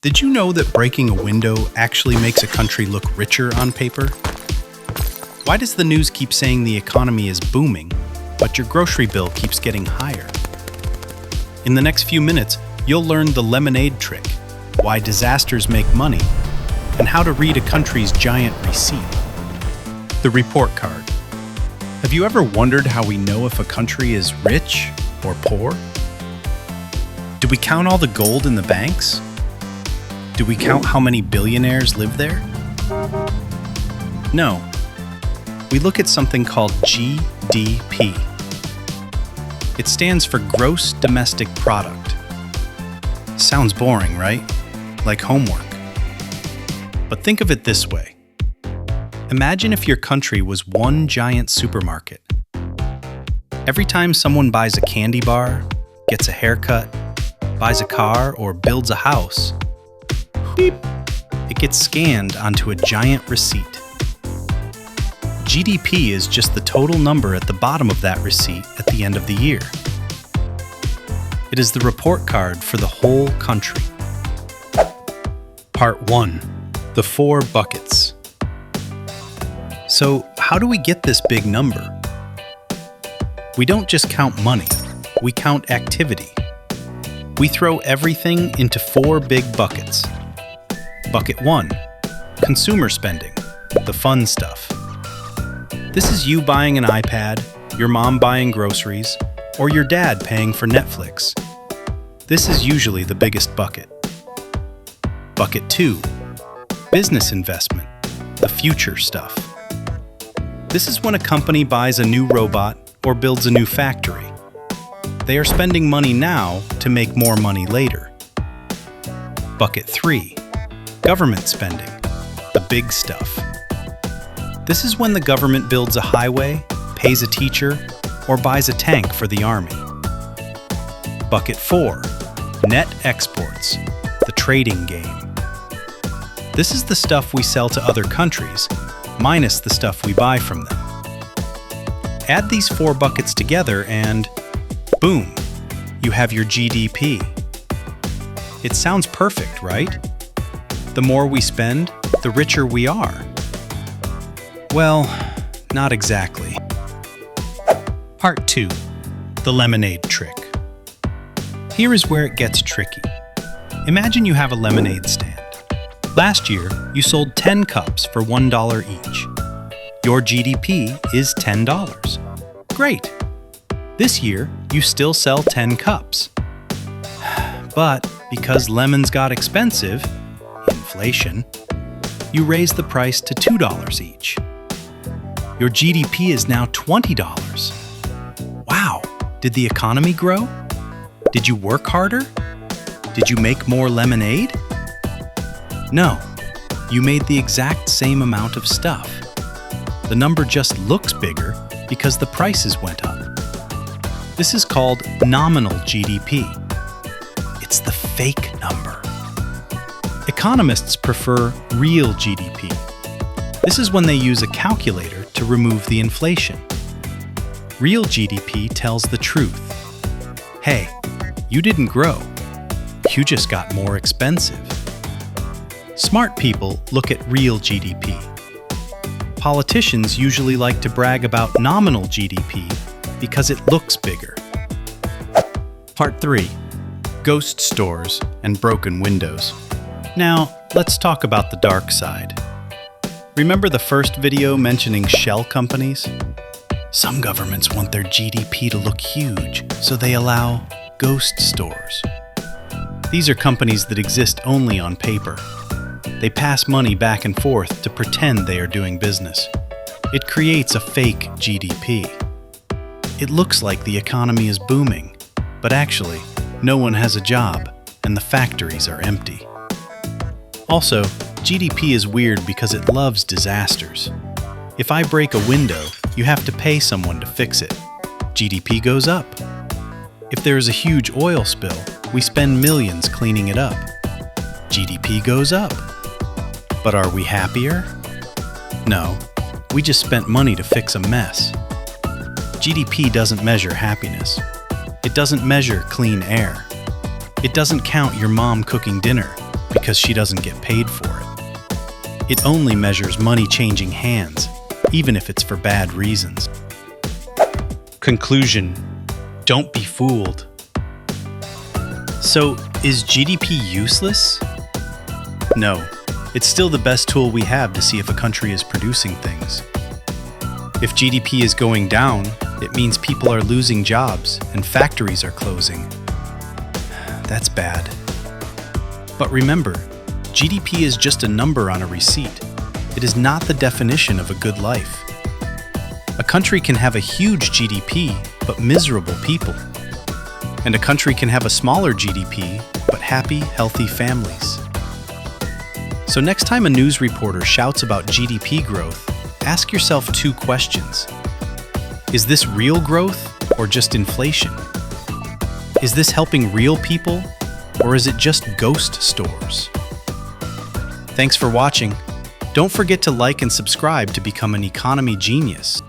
Did you know that breaking a window actually makes a country look richer on paper? Why does the news keep saying the economy is booming, but your grocery bill keeps getting higher? In the next few minutes, you'll learn the lemonade trick, why disasters make money, and how to read a country's giant receipt. The report card. Have you ever wondered how we know if a country is rich or poor? Do we count all the gold in the banks? Do we count how many billionaires live there? No. We look at something called GDP. It stands for Gross Domestic Product. Sounds boring, right? Like homework. But think of it this way. Imagine if your country was one giant supermarket. Every time someone buys a candy bar, gets a haircut, buys a car, or builds a house, beep, it gets scanned onto a giant receipt. GDP is just the total number at the bottom of that receipt at the end of the year. It is the report card for the whole country. Part 1. The 4 buckets. So, how do we get this big number? We don't just count money, we count activity. We throw everything into 4 big buckets. Bucket 1. Consumer spending, the fun stuff. This is you buying an iPad, your mom buying groceries, or your dad paying for Netflix. This is usually the biggest bucket. Bucket 2. Business investment, the future stuff. This is when a company buys a new robot or builds a new factory. They are spending money now to make more money later. Bucket 3. Government spending, the big stuff. This is when the government builds a highway, pays a teacher, or buys a tank for the army. Bucket 4. Net exports, the trading game. This is the stuff we sell to other countries, minus the stuff we buy from them. Add these 4 buckets together and boom, you have your GDP. It sounds perfect, right? The more we spend, the richer we are. Well, not exactly. Part 2. The lemonade trick. Here is where it gets tricky. Imagine you have a lemonade stand. Last year, you sold 10 cups for $1 each. Your GDP is $10. Great! This year, you still sell 10 cups. But because lemons got expensive, inflation, you raise the price to $2 each. Your GDP is now $20. Wow! Did the economy grow? Did you work harder? Did you make more lemonade? No, you made the exact same amount of stuff. The number just looks bigger because the prices went up. This is called nominal GDP. It's the fake number. Economists prefer real GDP. This is when they use a calculator to remove the inflation. Real GDP tells the truth. Hey, you didn't grow. You just got more expensive. Smart people look at real GDP. Politicians usually like to brag about nominal GDP because it looks bigger. Part 3. Ghost stores and broken windows. Now, let's talk about the dark side. Remember the first video mentioning shell companies? Some governments want their GDP to look huge, so they allow ghost stores. These are companies that exist only on paper. They pass money back and forth to pretend they are doing business. It creates a fake GDP. It looks like the economy is booming, but actually, no one has a job and the factories are empty. Also, GDP is weird because it loves disasters. If I break a window, you have to pay someone to fix it. GDP goes up. If there is a huge oil spill, we spend millions cleaning it up. GDP goes up. But are we happier? No, we just spent money to fix a mess. GDP doesn't measure happiness. It doesn't measure clean air. It doesn't count your mom cooking dinner. because she doesn't get paid for it. It only measures money changing hands, even if it's for bad reasons. Conclusion: don't be fooled. So, is GDP useless? No, it's still the best tool we have to see if a country is producing things. If GDP is going down, it means people are losing jobs and factories are closing. That's bad. But remember, GDP is just a number on a receipt. It is not the definition of a good life. A country can have a huge GDP, but miserable people. And a country can have a smaller GDP, but happy, healthy families. So next time a news reporter shouts about GDP growth, ask yourself 2 questions. Is this real growth or just inflation? Is this helping real people or is it just ghost stores? Thanks for watching. Don't forget to like and subscribe to become an economy genius.